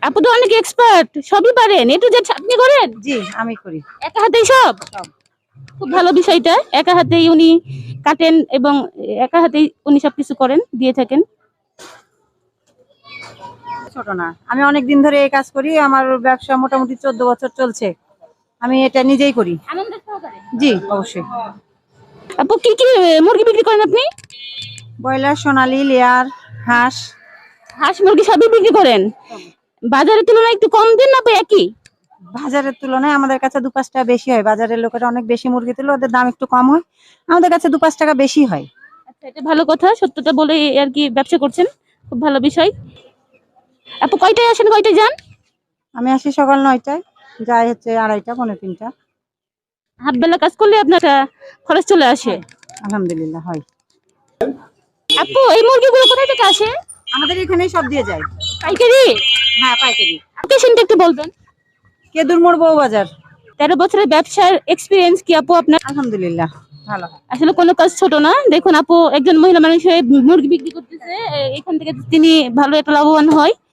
আপু তো অনেক এক্সপার্ট, সবই পারেন, এ টু জেড আপনি করেন? জি আমি করি একা হাতেই সব? সব। খুব ভালো বিষয়টা, একা হাতেই উনি কাটেন এবং একা হাতেই উনি সবকিছু করেন, দিয়ে থাকেন। ছোট না, আমি অনেক দিন ধরে এই কাজ করি, আমার ব্যবসা মোটামুটি 14 বছর চলছে, আমি এটা নিজেই করি। আনন্দের সহকারে। জি অবশ্যই। আপু কি কি মুরগি বিক্রি করেন আপনি? ব্রয়লার, সোনালী, লেয়ার, হাঁস। হাঁস মুরগি সবই বিক্রি করেন? বাজারের তুলনায় একটু কম দেন না একই? বাজারের তুলনায় আমাদের কাছে 2-5 টাকা বেশি হয়, বাজারের লোকেরা অনেক বেশি মুরগি তুলে, ওদের দাম একটু কম হয়, আমাদের কাছে 2-5 টাকা বেশি হয়। আচ্ছা, এটা ভালো কথা, সত্যতা বলে আর কি ব্যবসা করছেন, খুব ভালো বিষয়। আপু কয়টায় আসেন, কয়টায় যান? আমি আসি সকাল 9টায়, যাই হচ্ছে 2:30, 2:45। হাফ বেলা কাজ করলে আপনার খরচ চলে আসে। আলহামদুলিল্লাহ হয়। আপু এই মুরগিগুলো কোথায় থেকে আসে? আমাদের এখানেই সব দিয়ে যায়। পাইকারি? হ্যাঁ পাইকারি। লোকেশনটা একটু বলবেন। কেদুর মোড় বউ বাজার। 13 বছরের ব্যবসার এক্সপিরিয়েন্স কি আপু আপনার? আলহামদুলিল্লাহ ভালো। আসলে কোনো কাজ ছোট না, দেখুন আপু একজন মহিলা মানুষ হয়ে মুরগি বিক্রি করতেছে, এখান থেকে তিনি ভালো একটা লাভবান হয়।